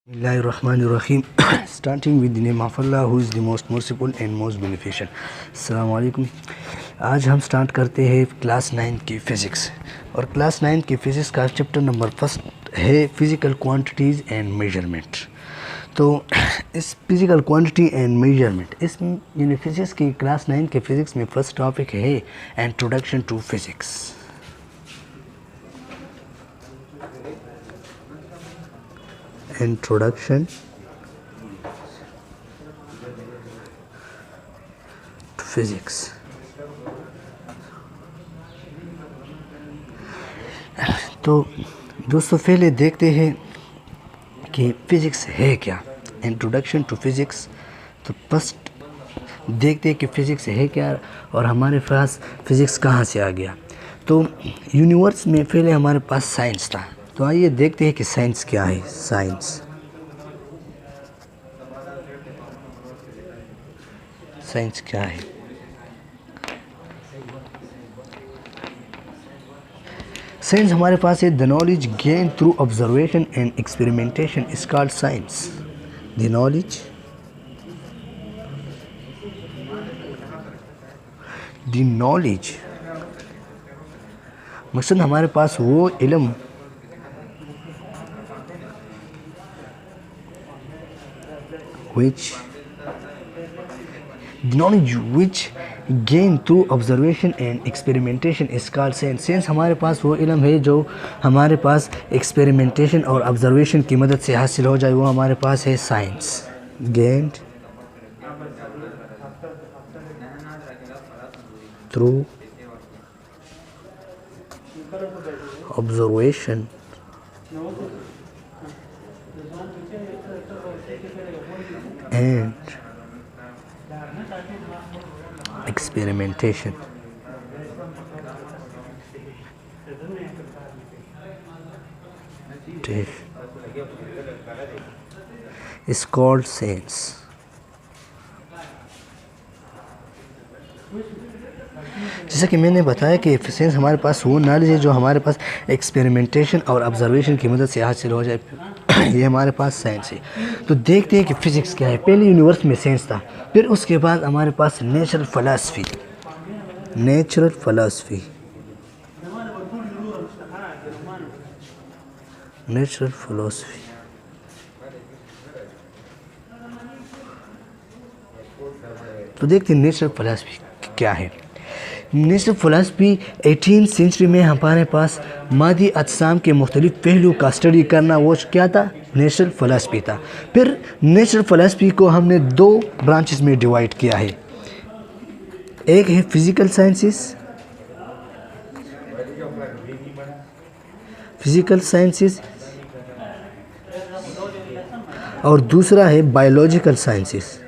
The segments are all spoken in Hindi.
Bismillahirrahmanirrahim. Starting with the name of Allah who is the most merciful and most beneficent. अस्सलाम वालेकुम. आज हम स्टार्ट करते हैं क्लास 9 की फ़िज़िक्स और क्लास 9 की फ़िज़िक्स का चैप्टर नंबर फर्स्ट है फ़िज़िकल क्वांटिटीज़ एंड मेजरमेंट. तो इस फ़िज़िकल क्वांटिटी एंड मेजरमेंट इस यानी फ़िज़िक्स की क्लास 9 के फ़िज़िक्स में फ़र्स्ट टॉपिक है introduction to physics. Introduction to physics. तो दोस्तों पहले देखते हैं कि फ़िज़िक्स है क्या. Introduction to physics. तो फर्स्ट देखते हैं कि फ़िज़िक्स है क्या और हमारे पास फ़िज़िक्स कहाँ से आ गया. तो यूनिवर्स में पहले हमारे पास साइंस था. तो आइए देखते हैं कि साइंस क्या है. साइंस क्या है. साइंस हमारे पास है the knowledge gain through observation and experimentation is called science. The knowledge मकसद हमारे पास वो इल्म which gain through observation and experimentation is called science. Science हमारे पास वो इल्म है जो हमारे पास एक्सपेरिमेंटेशन और ऑब्जर्वेशन की मदद से हासिल हो जाए, वो हमारे पास है science. gained through observation and experimentation. Is called science. जैसा कि मैंने बताया कि साइंस हमारे पास वो नॉलेज है जो हमारे पास एक्सपेरिमेंटेशन और ऑब्जर्वेशन की मदद से हासिल हो जाए. ये हमारे पास साइंस है. तो देखते हैं कि फ़िज़िक्स क्या है. पहले यूनिवर्स में साइंस था, फिर उसके बाद हमारे पास नेचुरल फ़िलासफ़ी. तो देखते हैं नेचुरल फ़िलासफ़ी क्या है. नेचुरल फ़िलासफ़ी 18th सेंचुरी में हमारे पास मादी अजसाम के मुख्तलिफ पहलू का स्टडी करना, वो क्या था? नेचुरल फ़िलासफ़ी था. फिर नेचुरल फ़िलासफ़ी को हमने दो ब्रांचेस में डिवाइड किया है. एक है फिज़िकल साइंसेस और दूसरा है बायोलॉजिकल साइंसेस.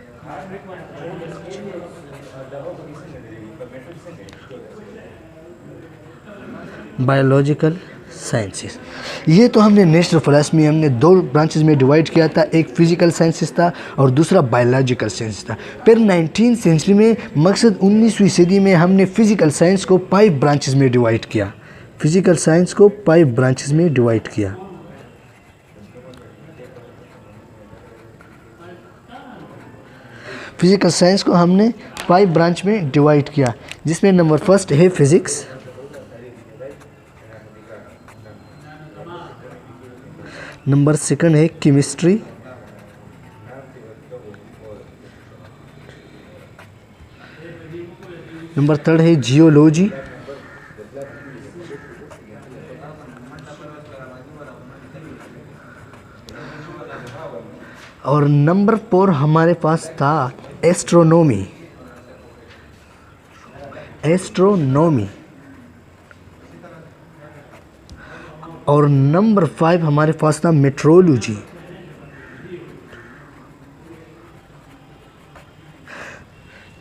ये तो हमने नेचुरल फ़िलासफ़ी हमने दो ब्रांचेस में डिवाइड किया था. एक फ़िज़िकल साइंसेस था और दूसरा बायोलॉजिकल साइंस था. फिर 19th सेंचुरी में मकसद 19वीं सदी में हमने फ़िज़िकल साइंस को 5 ब्रांचेस में डिवाइड किया. फ़िज़िकल साइंस को 5 ब्रांचेस में डिवाइड किया. फ़िज़िकल साइंस को हमने 5 ब्रांच में डिवाइड किया, जिसमें नंबर फर्स्ट है फ़िज़िक्स, नंबर सेकंड है केमिस्ट्री, नंबर थर्ड है जियोलॉजी, और नंबर 4 हमारे पास था एस्ट्रोनॉमी. और नंबर 5 हमारे पास था मेट्रोलॉजी.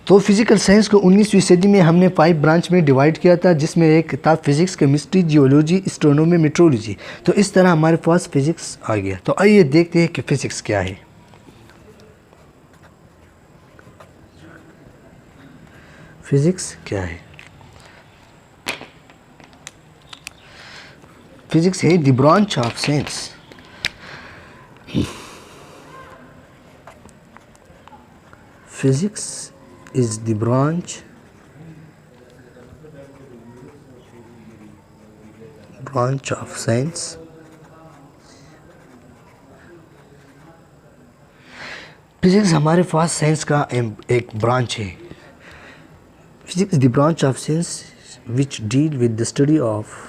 तो फिज़िकल साइंस को 19वीं सदी में हमने 5 ब्रांच में डिवाइड किया था, जिसमें एक था physics, chemistry, geology, astronomy, metrology. तो इस तरह हमारे पास फिज़िक्स आ गया. तो आइए देखते हैं कि फ़िज़िक्स क्या है. Physics is the branch of science Physics is the branch of science physics हमारे पास साइंस का एक ब्रांच है. Physics is the branch of science which deal with the study of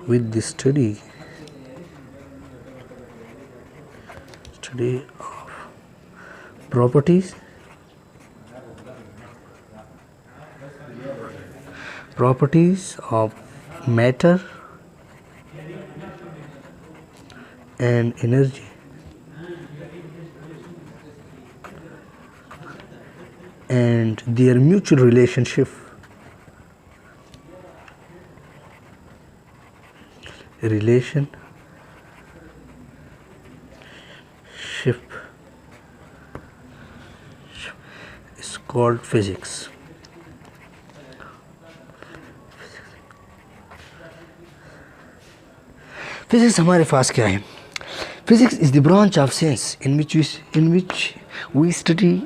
of properties of matter and energy and their mutual relationship is called physics. Physics हमारे पास क्या है? Physics is the branch of science in which we study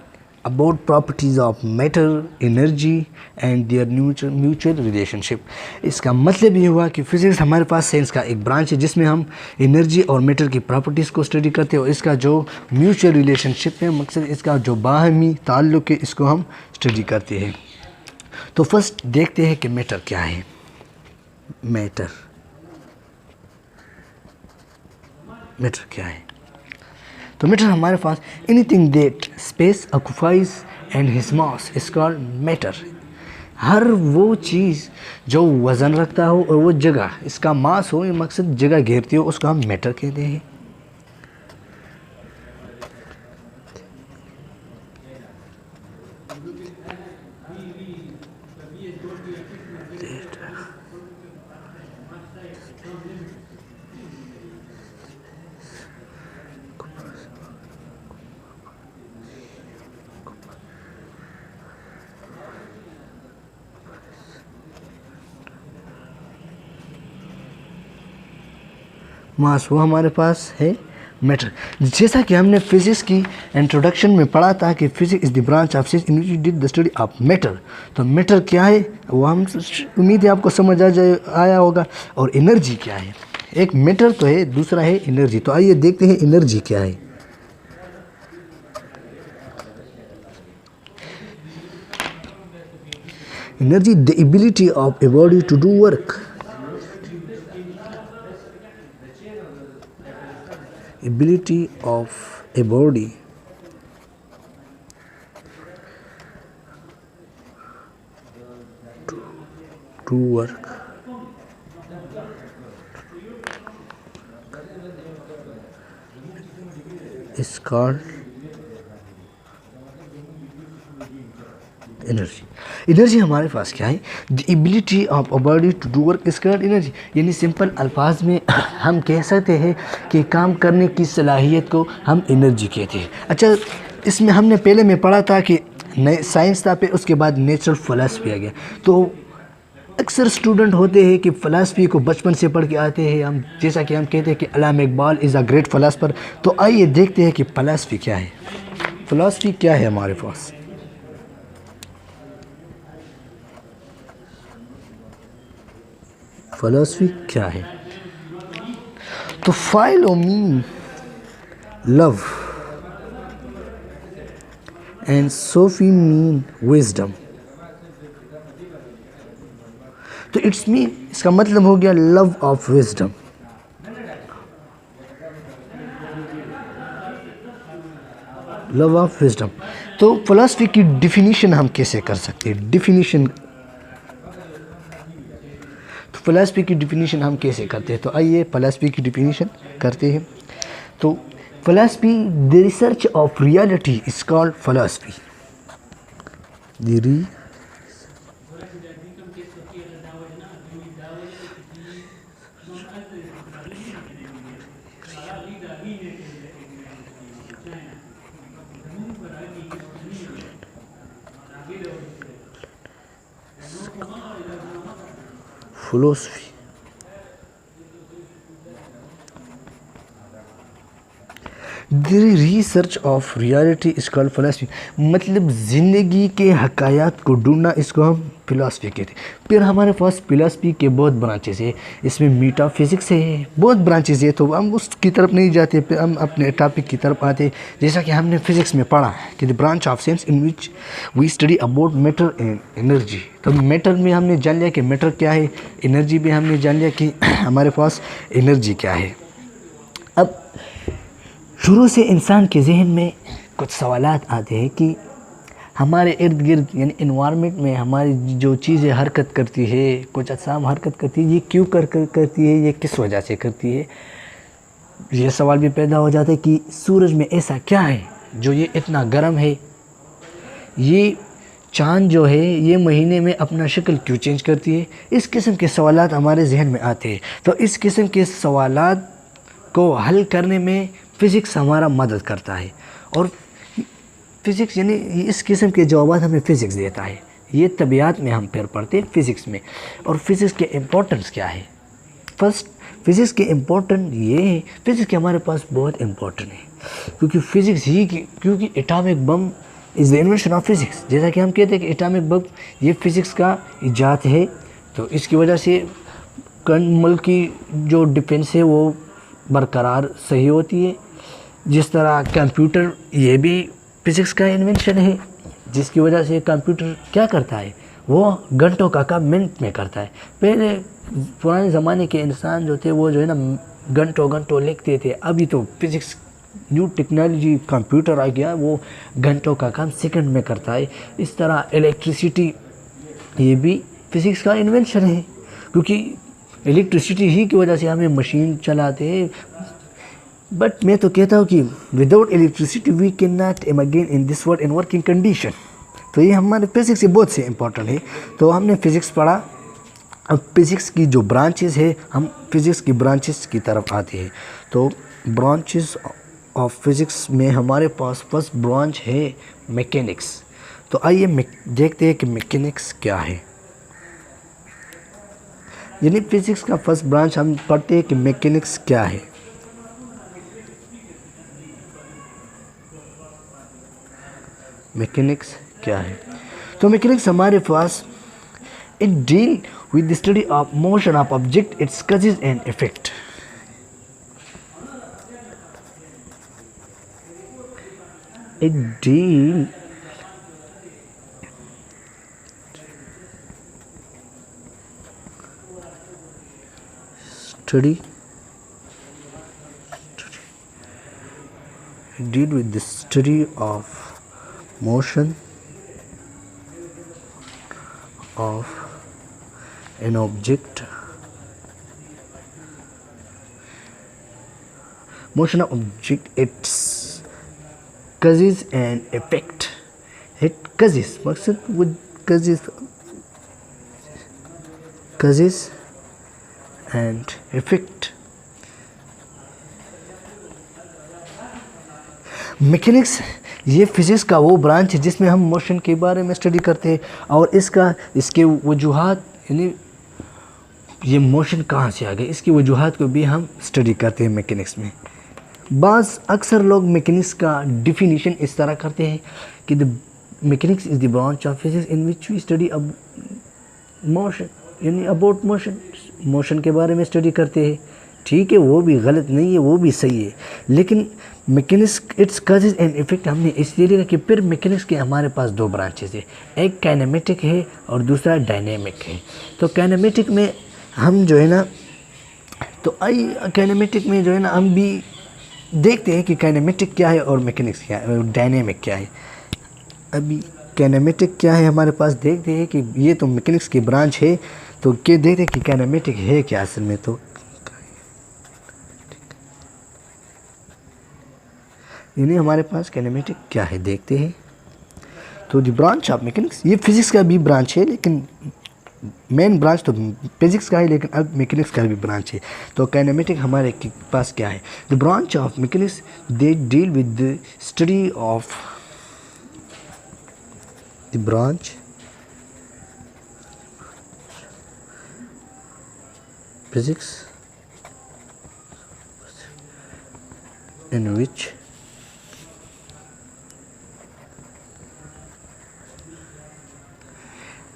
about properties of matter, energy and their mutual relationship. इसका मतलब ये हुआ कि फिजिक्स हमारे पास साइंस का एक ब्रांच है जिसमें हम एनर्जी और मैटर की प्रॉपर्टीज़ को स्टडी करते हैं और इसका जो म्यूचुअल रिलेशनशिप है, मकसद इसका जो बाहमी ताल्लुक़ है, इसको हम स्टडी करते हैं. तो फर्स्ट देखते हैं कि मैटर क्या है. मैटर क्या है? तो मैटर हमारे पास anything that space occupies and his mass is called matter. हर वो चीज़ जो वज़न रखता हो और वो जगह इसका मास हो, ये मकसद जगह घेरती हो, उसको हम मैटर कहते हैं. मास वो हमारे पास है मैटर. जैसा कि हमने फिजिक्स की इंट्रोडक्शन में पढ़ा था कि physics is the branch of science in which did the study of matter. तो मैटर क्या है वो हम उम्मीद है आपको समझ आया होगा. और एनर्जी क्या है? एक मैटर तो है, दूसरा है एनर्जी. तो आइए देखते हैं एनर्जी क्या है. Energy the ability of a body to do work. Ability of a body to work is called energy. Energy हमारे पास क्या है? The ability of a body to do work is called energy. यानी सिंपल अल्फाज में हम कह सकते हैं कि काम करने की सलाहियत को हम एनर्जी कहते हैं. अच्छा, इसमें हमने पहले में पढ़ा था कि साइंस था, पे उसके बाद नेचुरल फ़िलासफ़ी आ गया. तो अक्सर स्टूडेंट होते हैं कि फ़िलासफ़ी को बचपन से पढ़ के आते हैं. हम जैसा कि हम कहते हैं कि Allama Iqbal is a great philosopher. तो आइए देखते हैं कि फ़िलासफ़ी क्या है. फ़िलासफ़ी क्या है हमारे पास? फ़िलासफ़ी क्या है? तो philo mean love and sophy mean wisdom. तो इसका मतलब हो गया love of wisdom. Love of wisdom. तो फ़िलासफ़ी की डिफिनीशन हम कैसे कर सकते हैं? फ़िलासफ़ी की डिफिनीशन हम कैसे करते हैं? तो आइए फ़िलासफ़ी की डिफिनीशन करते हैं. तो philosophy the research of reality is called philosophy. philosophy the research of reality is called philosophy, मतलब ज़िंदगी के हकायात को ढूंढना, इसको हम फिलासफी कहते हैं। फिर हमारे पास फिलासफी के बहुत ब्रांचेस है, इसमें मीटाफिज़िक्स है, बहुत ब्रांचेस है, तो हम उसकी तरफ नहीं जाते, फिर हम अपने टॉपिक की तरफ आते। जैसा कि हमने फिज़िक्स में पढ़ा कि the branch of science in which we study about matter and energy. तो मैटर में हमने जान लिया कि मैटर क्या है, एनर्जी भी हमने जान लिया कि हमारे पास एनर्जी क्या है। अब शुरू से इंसान के जहन में कुछ सवालात आते हैं कि हमारे इर्द गिर्द यानी इन्वायरमेंट में हमारी जो चीज़ें हरकत करती है, कुछ अजसाम हरकत करती है, ये क्यों करती है, ये किस वजह से करती है। ये सवाल भी पैदा हो जाता है कि सूरज में ऐसा क्या है जो ये इतना गर्म है, ये चाँद जो है ये महीने में अपना शक्ल क्यों चेंज करती है। इस किस्म के सवालात हमारे जहन में आते हैं। तो इस किस्म के सवालात को हल करने में फ़िज़िक्स हमारा मदद करता है, और फ़िज़िक्स यानी इस किस्म के जवाब हमें फ़िज़िक्स देता है। ये तबियात में हम फिर पढ़ते हैं फ़िज़िक्स में। और फ़िज़िक्स के इम्पोर्टेंस क्या है? फर्स्ट, फ़िज़िक्स के इम्पोर्टेंट ये है, फ़िज़िक्स के हमारे पास बहुत इम्पोर्टेंट है, क्योंकि फ़िज़िक्स ही क्योंकि atomic bomb is the invention of physics. जैसा कि हम कहते हैं कि एटॉमिक बम ये फ़िज़िक्स का इजाद है, तो इसकी वजह से मुल्क की जो डिफेंस है वो बरकरार सही होती है। जिस तरह कंप्यूटर ये भी फ़िज़िक्स का इन्वेंशन है, जिसकी वजह से कंप्यूटर क्या करता है, वो घंटों का काम मिनट में करता है। पहले पुराने ज़माने के इंसान जो थे वो जो है ना घंटों लिखते थे। अभी तो फ़िज़िक्स न्यू टेक्नोलॉजी कंप्यूटर आ गया, वो घंटों का काम सेकंड में करता है। इस तरह इलेक्ट्रिसिटी ये भी फ़िज़िक्स का इन्वेंशन है, क्योंकि इलेक्ट्रिसिटी ही की वजह से हमें मशीन चलाते हैं। बट मैं तो कहता हूँ कि without electricity we can not imagine in this world in working condition. तो ये हमारे फिज़िक्स से बहुत से इम्पोर्टेंट है। तो हमने फ़िज़िक्स पढ़ा। अब फिज़िक्स की जो ब्रांचेस है, हम फिज़िक्स की ब्रांचेस की तरफ आते हैं। तो ब्रांचेस ऑफ फिज़िक्स में हमारे पास फर्स्ट ब्रांच है मैकेनिक्स। तो आइए देखते हैं कि मैकेनिक्स क्या है। यानी फिज़िक्स का फर्स्ट ब्रांच हम पढ़ते हैं कि मैकेनिक्स क्या है। मैकेनिक्स क्या है? तो मैकेनिक्स हमारे पास it deal with the study of motion of object, its causes and effect. It deal deal with the study of motion of an object, its causes and effect. It causes मकसद with causes and effect। Mechanics ये फिज़िक्स का वो ब्रांच है जिसमें हम मोशन के बारे में स्टडी करते हैं, और इसके वजूहात यानी ये मोशन कहाँ से आ गए, इसकी वजूहात को भी हम स्टडी करते हैं मैकेनिक्स में। अक्सर लोग मैकेनिक्स का डिफिनीशन इस तरह करते हैं कि the mechanics is the branch of physics in which we study about motion, यानी अबाउट मोशन के बारे में स्टडी करते हैं। ठीक है, वो भी गलत नहीं है, वो भी सही है, लेकिन mechanics it's causes and effect हमने इसलिए लिखा कि फिर मैकेनिक्स के हमारे पास दो ब्रांचेस है, एक काइनेमेटिक है और दूसरा डायनेमिक है। तो काइनेमेटिक में हम जो है ना, तो काइनेमेटिक में जो है ना हम भी देखते हैं कि काइनेमेटिक क्या है और मैकेनिक्स क्या है और डायनेमिक क्या है। अभी काइनेमेटिक क्या है हमारे पास, देखते हैं कि ये तो मैकेनिक्स की ब्रांच है, तो क्या देखते हैं कि काइनेमेटिक है क्या असल में। तो यानी हमारे पास काइनेमेटिक क्या है देखते हैं। तो द ब्रांच ऑफ मैकेनिक्स, ये फिज़िक्स का भी ब्रांच है, लेकिन मेन ब्रांच तो फिज़िक्स का है, लेकिन अब मैकेनिक्स का भी ब्रांच है। तो काइनेमेटिक हमारे पास क्या है? The branch of mechanics they deal with the study of the branch physics in which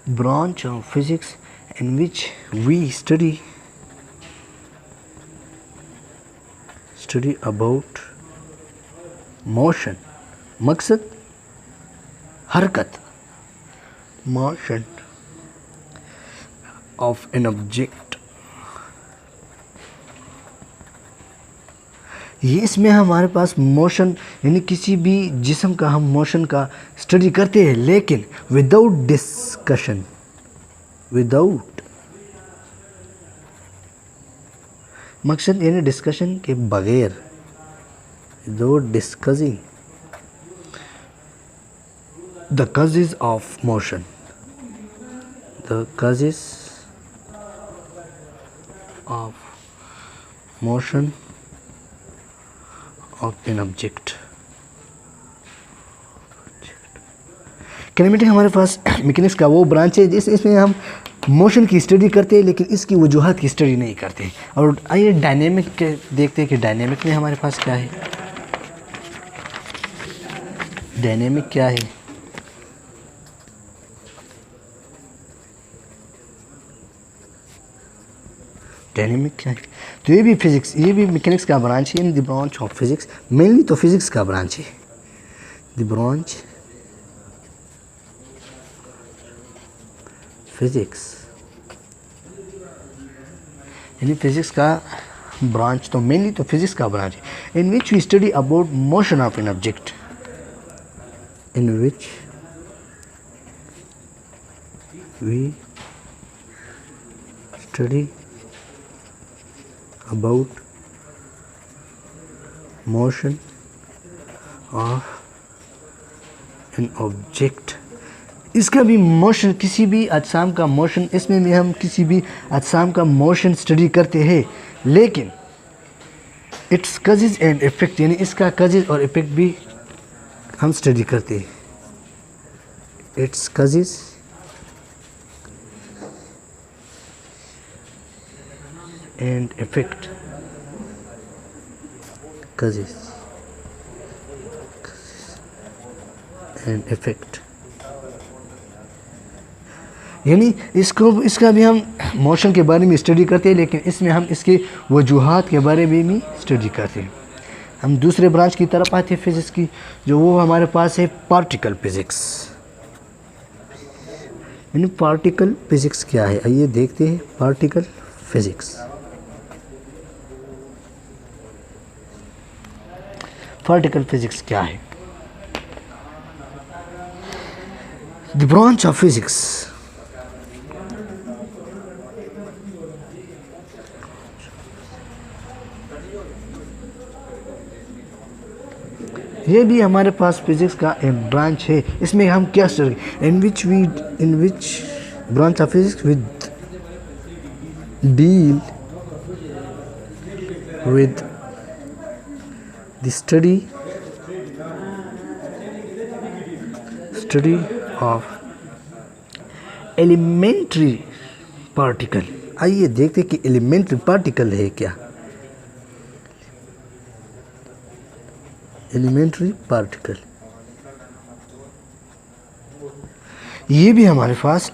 branch of physics in which we study about motion, मकसद हरकत, motion of an object। ये इसमें हमारे पास मोशन यानी किसी भी जिस्म का हम मोशन का स्टडी करते हैं, लेकिन विदाउट डिस्कशन, विदाउट मकसद यानी डिस्कशन के बगैर, without discussing the causes of motion, the causes of motion of an object. Kinematic हमारे पास मैकेनिक्स का वो ब्रांच है इसमें हम मोशन की स्टडी करते हैं, लेकिन इसकी वजूहात की स्टडी नहीं करते। और आइए डायनेमिक के देखते हैं कि डायनेमिक में हमारे पास क्या है। डायनेमिक क्या है? डायनेमिक क्या है? तो ये भी फिजिक्स, ये भी मैकेनिक्स का ब्रांच है, the branch of physics. Mainly तो फिजिक्स का ब्रांच है, द ब्रांच फिजिक्स, यानी फिजिक्स का ब्रांच तो मेनली तो फिजिक्स का ब्रांच है। In which we study about motion of an object, in which we study about motion of an object। इसका भी मोशन, किसी भी अजसाम का मोशन, इसमें भी हम किसी भी अजसाम का मोशन स्टडी करते हैं, लेकिन इट्स कजेज एंड इफेक्ट, यानी इसका कजेज और इफेक्ट भी हम स्टडी करते हैं। It's causes and effect, causes and effect, यानी इसका भी हम मोशन के बारे में स्टडी करते हैं, लेकिन इसमें हम इसके वजूहात के बारे में भी स्टडी करते हैं। हम दूसरे ब्रांच की तरफ आते हैं फिजिक्स की, जो वो हमारे पास है पार्टिकल फिजिक्स। यानी पार्टिकल फिजिक्स क्या है, आइए देखते हैं पार्टिकल फिजिक्स। पार्टिकल फिजिक्स क्या है? द ब्रांच ऑफ फिजिक्स, ये भी हमारे पास फिजिक्स का एक ब्रांच है। इसमें हम क्या study, in which branch of physics with deal with the study of elementary particle। आइए देखते हैं कि elementary particle है क्या। elementary particle, ये भी हमारे पास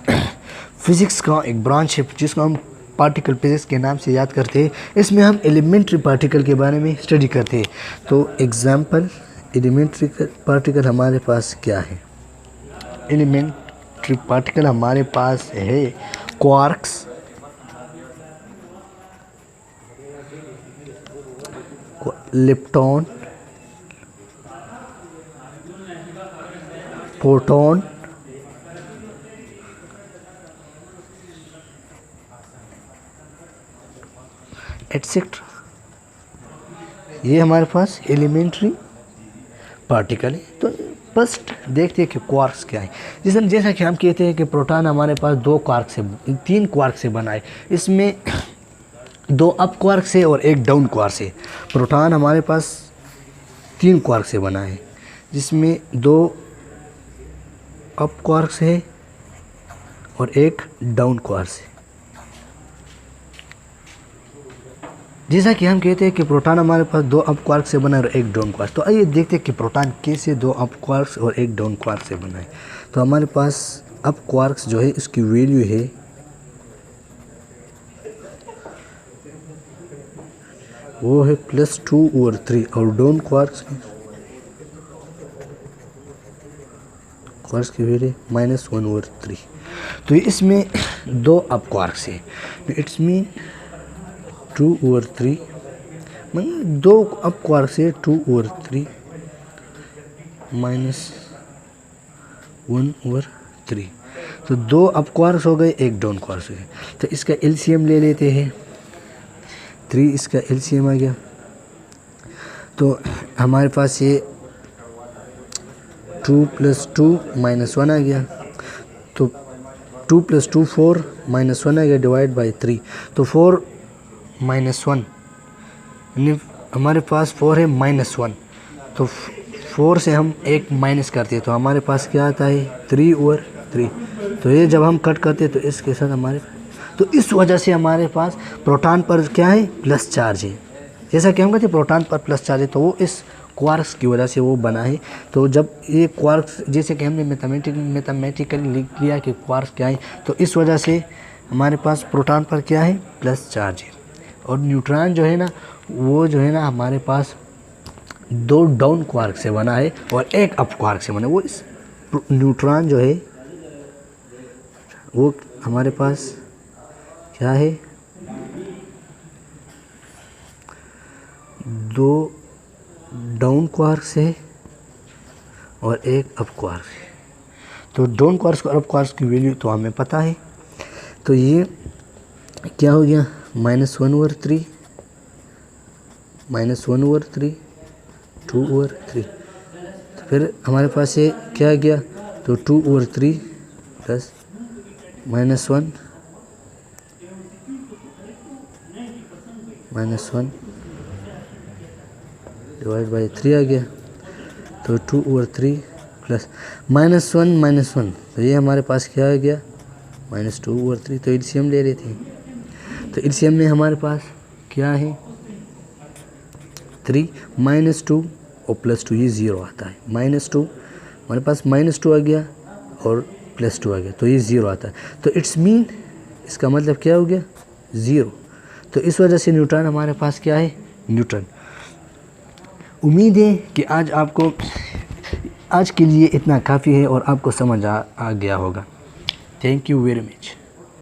फिजिक्स का एक ब्रांच है जिसको हम पार्टिकल फिजिक्स के नाम से याद करते हैं। इसमें हम एलिमेंट्री पार्टिकल के बारे में स्टडी करते हैं। तो एग्जांपल, एलिमेंट्री पार्टिकल हमारे पास क्या है? एलिमेंट्री पार्टिकल हमारे पास है क्वार्क्स, लेप्टॉन, प्रोटॉन, एटसेट्रा। ये हमारे पास एलिमेंट्री पार्टिकल है। तो फर्स्ट देखते हैं कि क्वार्क्स क्या है। जैसा कि हम कहते हैं कि प्रोटॉन हमारे पास 3 क्वार्क से बना है। इसमें 2 अप क्वार्क से और 1 डाउन क्वार्क से। प्रोटॉन हमारे पास 3 क्वार्क से बना है, जिसमें 2 अप क्वार्क से और 1 डाउन क्वार्क से। जैसा कि हम कहते हैं कि प्रोटॉन हमारे पास 2 अप क्वार्क से बना है और 1 डाउन क्वार्क। तो आइए देखते हैं कि प्रोटॉन कैसे 2 अप क्वार्क और 1 डाउन क्वार्क से बना है। तो हमारे पास अप क्वार्क्स जो है इसकी वैल्यू है वो है +2/3 और डाउन क्वार्क्स की वैल्यू -1/3। तो इसमें 2 अप क्वार्क्स है, इट्स मीन 2/3 मतलब 2 अप क्वार्क्स है 2/3 -1/3। तो 2 अप क्वार्क्स हो गए, एक डाउन क्वार्क्स हो गए। तो इसका एलसीएम ले लेते हैं, 3 इसका एलसीएम आ गया। तो हमारे पास ये 2 + 2 -1 आ गया। तो 2 + 2 4 -1 आ गया डिवाइड बाई 3। तो 4 - 1 यानी हमारे पास 4 है -1। तो 4 से हम एक माइनस करते हैं तो हमारे पास क्या आता है 3/3। तो ये जब हम कट करते हैं तो इसके साथ हमारे, तो इस वजह से हमारे पास प्रोटॉन पर क्या है प्लस चार्ज है। जैसा कि हम कहते हैं प्रोटॉन पर प्लस चार्ज है, तो वो इस क्वार्क्स की वजह से वो बना है। तो जब ये क्वार्क्स, जैसे कि हमने मैथमेटिकली लिख लिया कि क्वार्क्स क्या है, तो इस वजह से हमारे पास प्रोटॉन पर क्या है प्लस चार्ज है। और न्यूट्रॉन जो है ना, वो जो है ना हमारे पास 2 डाउन क्वार्क से बना है और एक अप क्वार्क से बना है। वो इस न्यूट्रॉन जो है वो हमारे पास क्या है 2 डाउन क्वार्क है और एक अप क्वार्क है। तो डाउन क्वार्क्स और अप क्वार्क्स की वैल्यू तो हमें पता है। तो ये क्या हो गया -1/3 -1/3 2/3। तो फिर हमारे पास ये क्या गया, तो 2/3 प्लस -1 डिवाइड बाई 3 आ गया। तो 2/3 प्लस -1 तो ये हमारे पास क्या आ गया -2/3। तो एलसीएम ले लेते हैं। तो एलसीएम में हमारे पास क्या है 3 -2 और +2, ये 0 आता है। -2 हमारे पास -2 आ गया और +2 आ गया, तो ये 0 आता है। तो इट्स मीन इसका मतलब क्या हो गया 0। तो इस वजह से न्यूट्रॉन हमारे पास क्या है न्यूट्रॉन। उम्मीद है कि आज के लिए इतना काफ़ी है और आपको समझ आ गया होगा। Thank you very much.